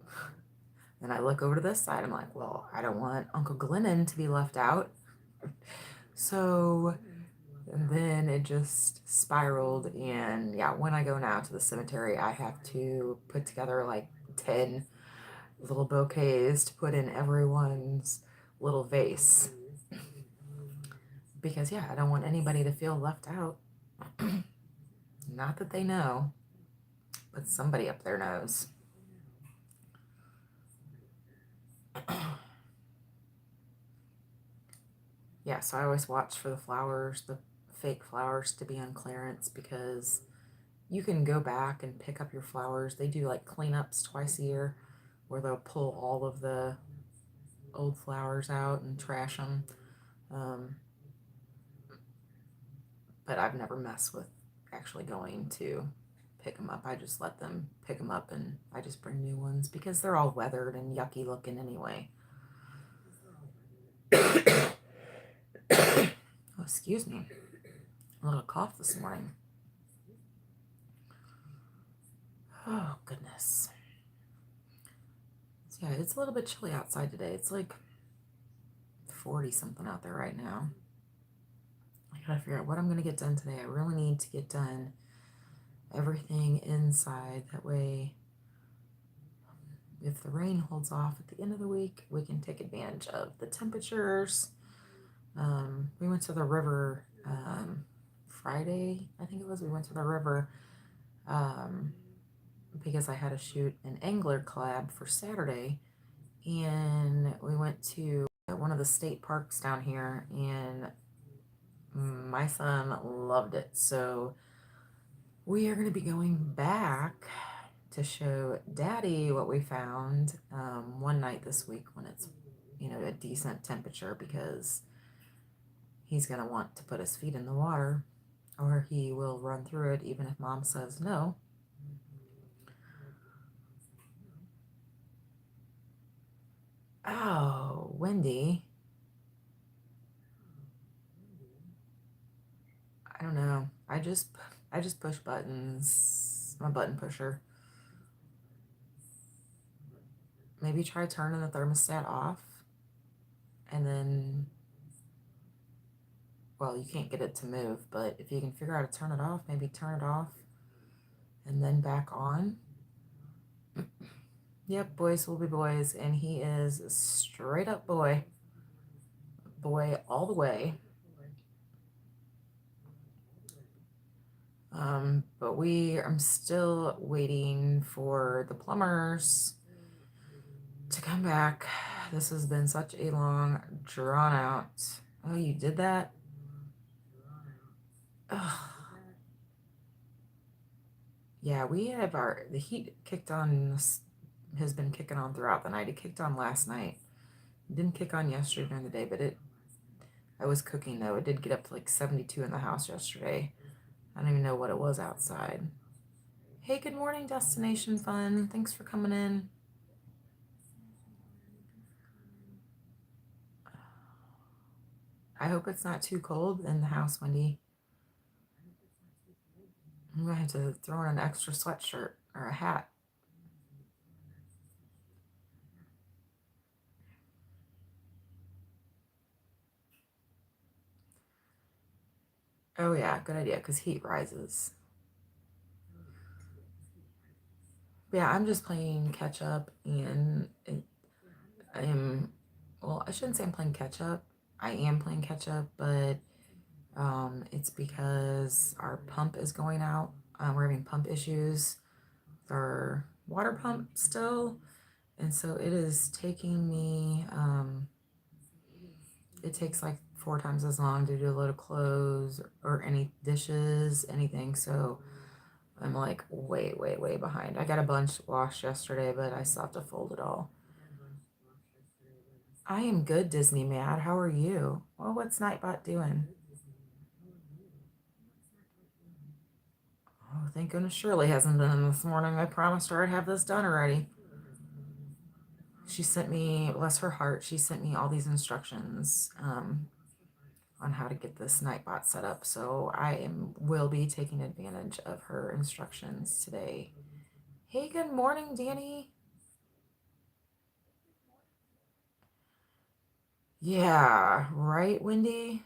Then I look over to this side. I'm like, well, I don't want Uncle Glennon to be left out. So and then it just spiraled. And yeah, when I go now to the cemetery, I have to put together like 10 little bouquets to put in everyone's little vase. Because yeah, I don't want anybody to feel left out. Not that they know, but somebody up there knows. Yeah, so I always watch for the flowers, the fake flowers to be on clearance because you can go back and pick up your flowers. They do like cleanups twice a year where they'll pull all of the old flowers out and trash them. Um, but I've never messed with actually going to pick them up. I just let them pick them up and I just bring new ones because they're all weathered and yucky looking anyway. Oh, excuse me. A little cough this morning. Oh, goodness. So, yeah, it's a little bit chilly outside today. It's like 40 something out there right now. I gotta figure out what I'm going to get done today. I really need to get done everything inside. That way, if the rain holds off at the end of the week, we can take advantage of the temperatures. We went to the river Friday, I think it was. We went to the river because I had to shoot an angler collab for Saturday. And we went to one of the state parks down here, and my son loved it. So we are going to be going back to show Daddy what we found one night this week when it's, a decent temperature because he's going to want to put his feet in the water or he will run through it even if Mom says no. Oh, Wendy. I don't know. I just push buttons. I'm a button pusher. Maybe try turning the thermostat off and then, well, you can't get it to move, but if you can figure out how to turn it off, maybe turn it off and then back on. Yep, boys will be boys, and he is a straight up boy. Boy all the way. But I'm still waiting for the plumbers to come back. This has been such a long, drawn out. Oh, you did that? Ugh. Yeah, we have the heat kicked on, has been kicking on throughout the night. It kicked on last night. It didn't kick on yesterday during the day, but I was cooking though. It did get up to like 72 in the house yesterday. I don't even know what it was outside. Hey, good morning, Destination Fun. Thanks for coming in. I hope it's not too cold in the house, Wendy. I'm going to have to throw in an extra sweatshirt or a hat. Oh, yeah, good idea, because heat rises. But yeah, I'm just playing catch up, and I am, well, I shouldn't say I'm playing catch up. I am playing catch up, but it's because our pump is going out. We're having pump issues with our water pump still. And so it is taking me, it takes like 4 times as long to do a load of clothes or any dishes, anything. So I'm like way, way, way behind. I got a bunch washed yesterday, but I still have to fold it all. I am good, Disney Mad. How are you? Well, what's Nightbot doing? Oh, thank goodness Shirley hasn't been in this morning. I promised her I'd have this done already. she sent me, bless her heart, she sent me all these instructions on how to get this Nightbot set up. So will be taking advantage of her instructions today. Hey, good morning, Danny. Yeah, right, Wendy?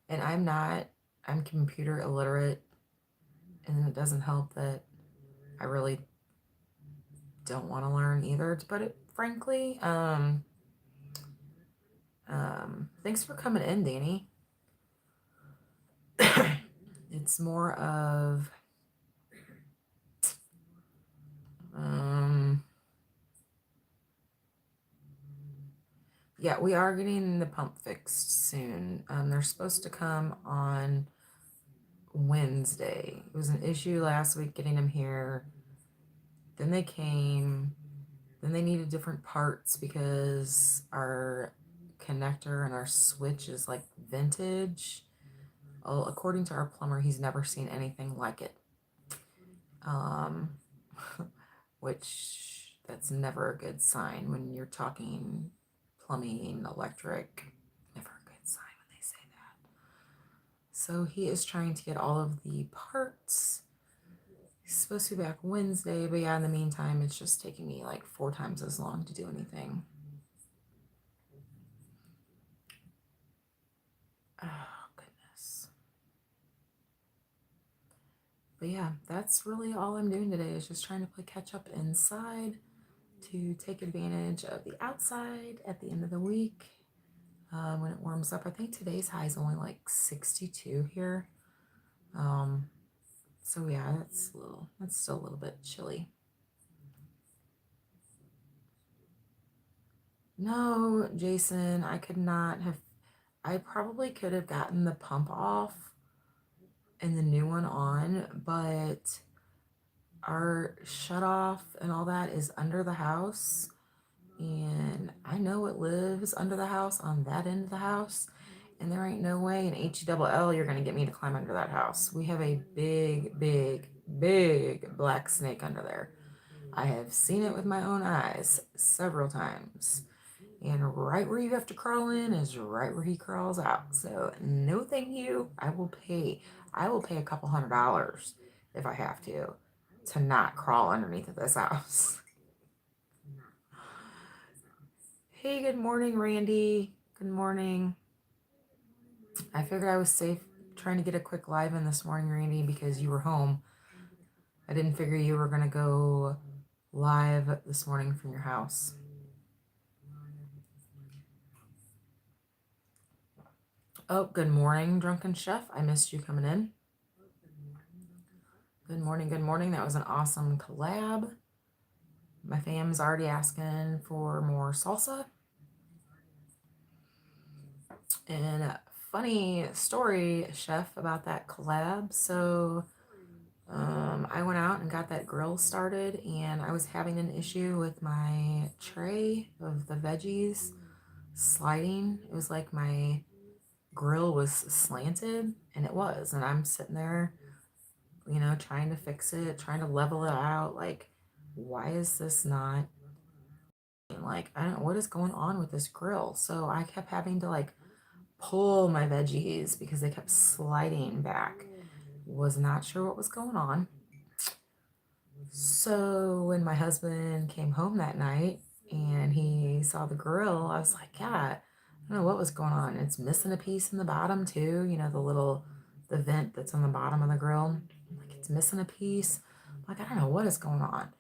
And I'm computer illiterate, and it doesn't help that I really don't want to learn either, to put it frankly. Thanks for coming in, Danny. It's more of, yeah, we are getting the pump fixed soon. They're supposed to come on Wednesday. It was an issue last week getting them here. Then they came. Then they needed different parts because our connector and our switch is like vintage. Well, according to our plumber, he's never seen anything like it. Which that's never a good sign when you're talking plumbing, electric. Never a good sign when they say that. So he is trying to get all of the parts. He's supposed to be back Wednesday, but yeah, in the meantime, it's just taking me like 4 times as long to do anything. Oh, goodness. But yeah, that's really all I'm doing today is just trying to play catch up inside to take advantage of the outside at the end of the week when it warms up. I think today's high is only like 62 here. So yeah, that's still a little bit chilly. No, Jason, I probably could have gotten the pump off and the new one on, but our shut off and all that is under the house. And I know it lives under the house on that end of the house. And there ain't no way in HELL you're going to get me to climb under that house. We have a big, big, big black snake under there. I have seen it with my own eyes several times. And right where you have to crawl in is right where he crawls out. So no thank you. I will pay a couple $100 if I have to not crawl underneath of this house. Hey, good morning, Randy. Good morning. I figured I was safe trying to get a quick live in this morning, Randy, because you were home. I didn't figure you were going to go live this morning from your house. Oh, good morning, Drunken Chef. I missed you coming in. Good morning, good morning. That was an awesome collab. My fam's already asking for more salsa. And a funny story, Chef, about that collab. So I went out and got that grill started, and I was having an issue with my tray of the veggies sliding. It was like my grill was slanted, and it was. And I'm sitting there, trying to fix it, trying to level it out. Like, why is this not, like, I don't know what is going on with this grill. So I kept having to like pull my veggies because they kept sliding back. Was not sure what was going on. So when my husband came home that night and he saw the grill, I was like, yeah, I don't know what was going on. It's missing a piece in the bottom too, the vent that's on the bottom of the grill. Like, it's missing a piece. Like, I don't know what is going on.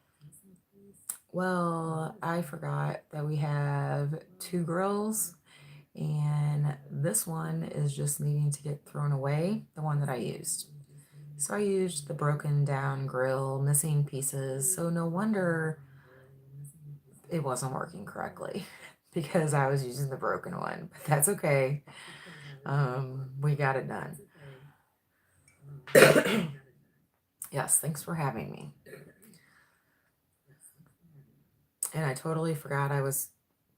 Well, I forgot that we have 2 grills, and this one is just needing to get thrown away, the one that I used. So I used the broken down grill, missing pieces. So no wonder it wasn't working correctly because I was using the broken one. But that's okay. We got it done. Yes, thanks for having me. And I totally forgot I was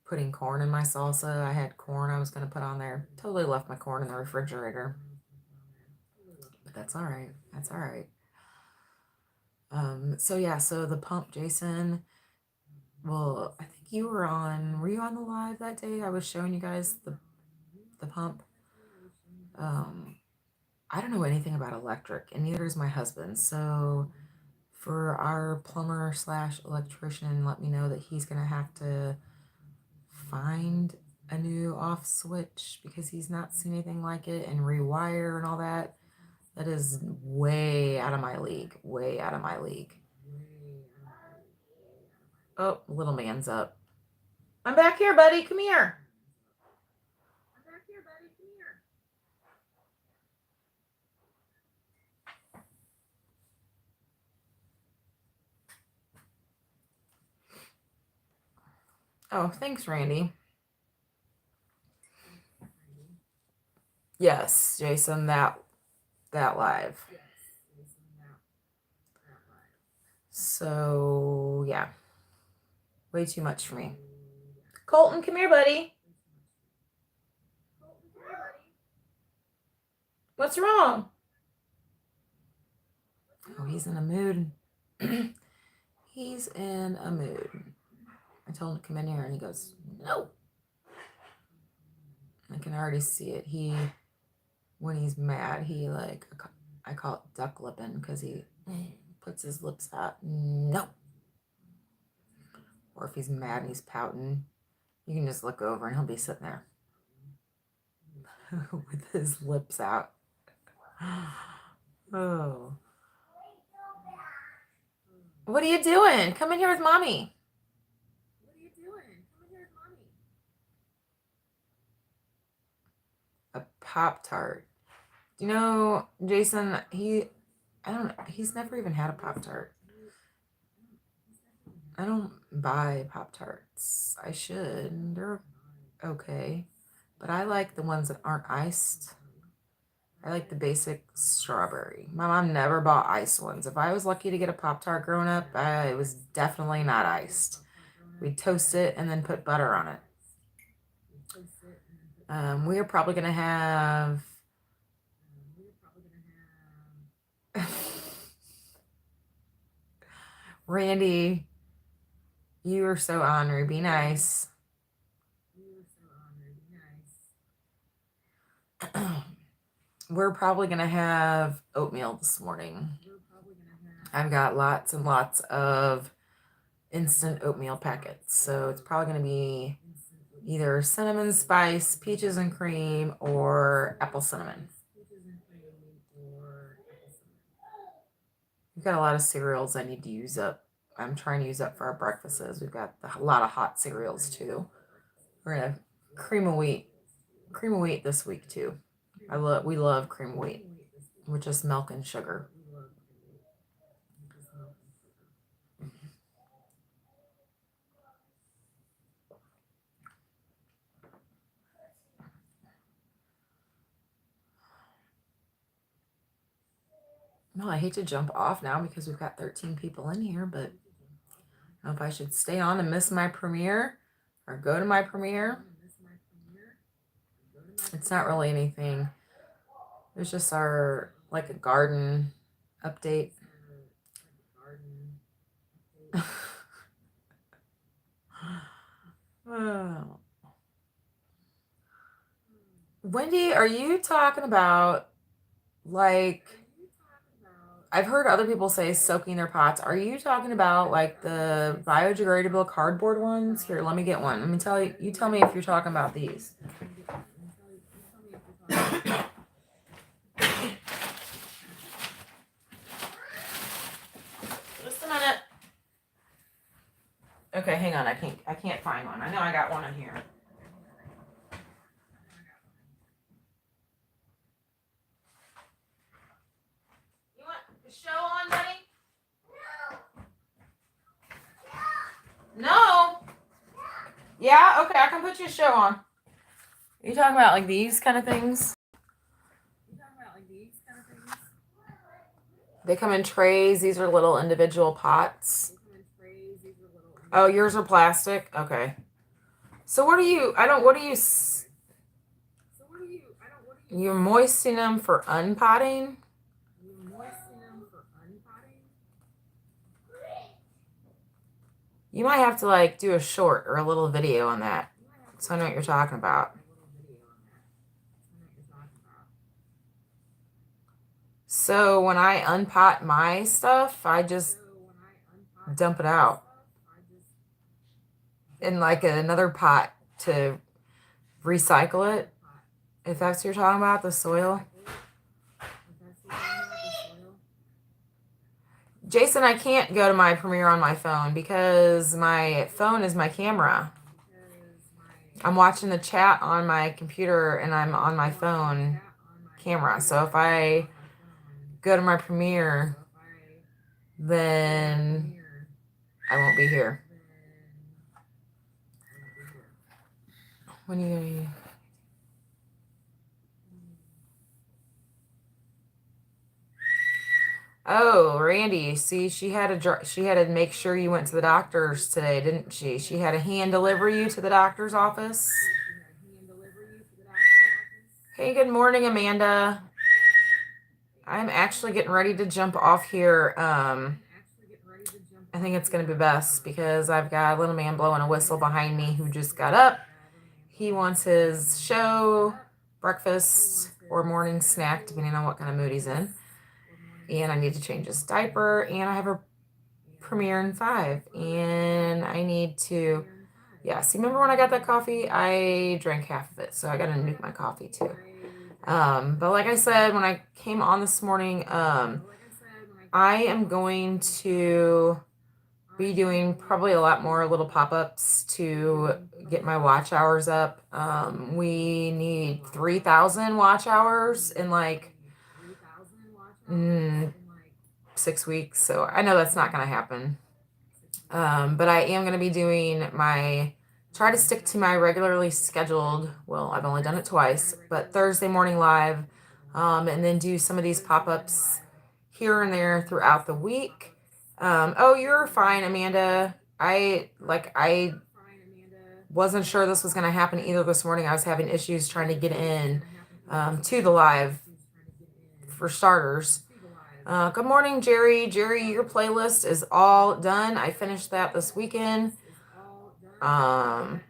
putting corn in my salsa. I had corn I was going to put on there. Totally left my corn in the refrigerator. But that's all right. That's all right. So yeah, so the pump, Jason, well, I think were you on the live that day? I was showing you guys the pump. I don't know anything about electric, and neither does my husband. So for our plumber slash electrician, let me know that he's gonna have to find a new off switch because he's not seen anything like it, and rewire and all that. That is way out of my league. Way out of my league. Oh, little man's up. I'm back here, buddy. Come here. Oh, thanks, Randy. Yes, Jason, that live. So yeah, way too much for me. Colton, come here, buddy. What's wrong? Oh, he's in a mood. He's in a mood. I told him to come in here and he goes, no. I can already see it. When he's mad, he like, I call it duck lipping because he puts his lips out. No. Or if he's mad and he's pouting, you can just look over and he'll be sitting there with his lips out. Oh. What are you doing? Come in here with mommy. A Pop-Tart. You know, Jason, I don't know, he's never even had a Pop-Tart. I don't buy Pop-Tarts. I should. They're okay. But I like the ones that aren't iced. I like the basic strawberry. My mom never bought iced ones. If I was lucky to get a Pop-Tart growing up, it was definitely not iced. We'd toast it and then put butter on it. We are probably going to have... Randy, you are so ornery. Be nice. We're probably going to have oatmeal this morning. I've got lots and lots of instant oatmeal packets. So it's probably going to be either cinnamon spice, peaches and cream, or apple cinnamon. We've got a lot of cereals I need to use up. I'm trying to use up for our breakfasts. We've got a lot of hot cereals too. We're going to have cream of wheat this week too. We love cream of wheat with just milk and sugar. No, I hate to jump off now because we've got 13 people in here, but I don't know if I should stay on and miss my premiere or go to my premiere. It's not really anything. It's just our, like, a garden update. Oh. Wendy, are you talking about, like, I've heard other people say soaking their pots. Are you talking about like the biodegradable cardboard ones? Here, let me get one. Let me tell you. You tell me if you're talking about these. Just a minute. Okay, hang on. I can't find one. I know I got one in here. You want the show on, buddy? No. Yeah, okay, I can put you a show on. Are you talking about like these kind of things? They come in trays. These are little individual pots. Oh, yours are plastic? Okay. So what do you you moisten them for unpotting? You might have to like do a short or a little video on that, so I know what you're talking about. So when I unpot my stuff, I just dump it out in like another pot to recycle it. If that's what you're talking about, the soil. Jason, I can't go to my Premiere on my phone because my phone is my camera. I'm watching the chat on my computer and I'm on my phone camera. So if I go to my Premiere, then I won't be here. When you Oh, Randy, see, she had to make sure you went to the doctor's today, didn't she? She had to hand deliver you to the doctor's office. Hey, good morning, Amanda. I'm actually getting ready to jump off here. I think it's going to be best because I've got a little man blowing a whistle behind me who just got up. He wants his show, breakfast, or morning snack, depending on what kind of mood he's in. And I need to change his diaper, and I have a Premiere in 5, and I need to, yeah, see, remember when I got that coffee? I drank half of it, so I gotta nuke my coffee too. But like I said, when I came on this morning, I am going to be doing probably a lot more little pop-ups to get my watch hours up. We need 3,000 watch hours in like 6 weeks, so I know that's not going to happen. But I am going to be doing try to stick to my regularly scheduled, well, I've only done it twice, but Thursday morning live, and then do some of these pop-ups here and there throughout the week. Oh, you're fine, Amanda. I wasn't sure this was going to happen either this morning. I was having issues trying to get in to the live for starters. Good morning, Jerry. Jerry, your playlist is all done. I finished that this weekend. And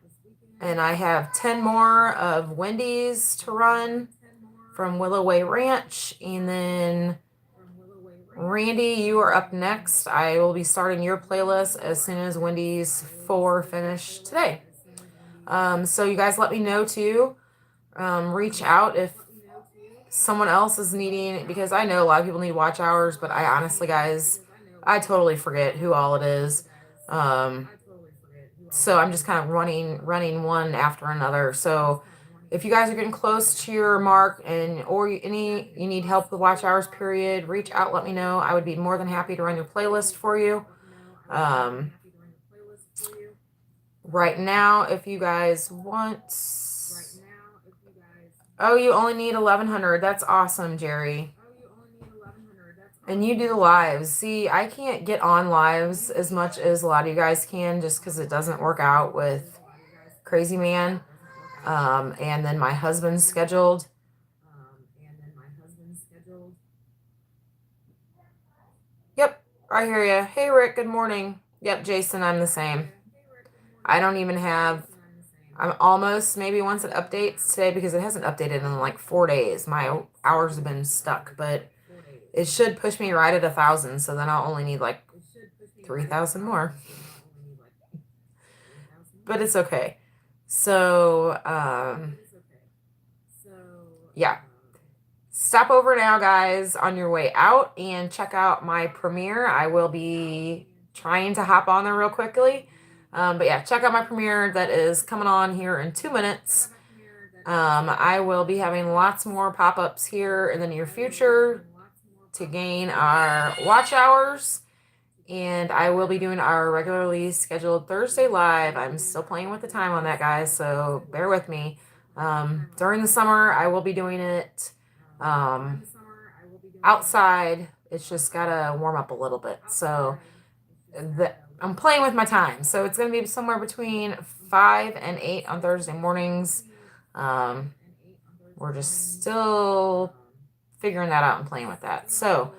I have 10 more of Wendy's to run from Willow Way Ranch. And then Randy, you are up next. I will be starting your playlist as soon as Wendy's 4 finish today. So you guys let me know too. Reach out if someone else is needing, because I know a lot of people need watch hours, but I honestly, guys, I totally forget who all it is. So I'm just kind of running one after another. So if you guys are getting close to your mark or you need help with watch hours period, reach out, let me know. I would be more than happy to run your playlist for you. Right now, if you guys want, oh, you only need 1,100. That's awesome, Jerry. And you do the lives. See, I can't get on lives as much as a lot of you guys can just because it doesn't work out with Crazy Man. And then my husband's scheduled. Yep, I hear you. Hey, Rick, good morning. Yep, Jason, I'm the same. I don't even have, I'm almost, maybe once it updates today, because it hasn't updated in like 4 days. My hours have been stuck, but it should push me right at 1,000. So then I'll only need like 3,000 more. But it's okay. So, yeah. Stop over now, guys, on your way out and check out my Premiere. I will be trying to hop on there real quickly. But yeah, check out my Premiere that is coming on here in 2 minutes. I will be having lots more pop-ups here in the near future to gain our watch hours. And I will be doing our regularly scheduled Thursday live. I'm still playing with the time on that, guys, so bear with me. During the summer, I will be doing it outside. It's just got to warm up a little bit. So I'm playing with my time. So it's going to be somewhere between 5 and 8 on Thursday mornings. We're just still figuring that out and playing with that. So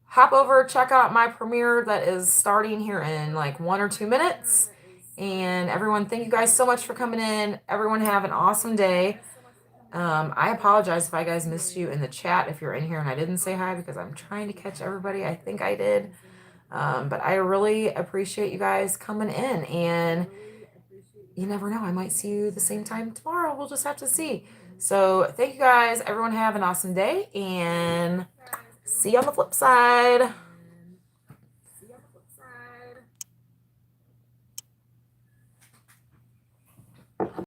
hop over, check out my premiere that is starting here in like 1 or 2 minutes. And everyone, thank you guys so much for coming in. Everyone have an awesome day. I apologize if I guys missed you in the chat if you're in here and I didn't say hi because I'm trying to catch everybody. I think I did. But I really appreciate you guys coming in, and you never know, I might see you the same time tomorrow. We'll just have to see. So thank you guys. Everyone have an awesome day, and see you on the flip side.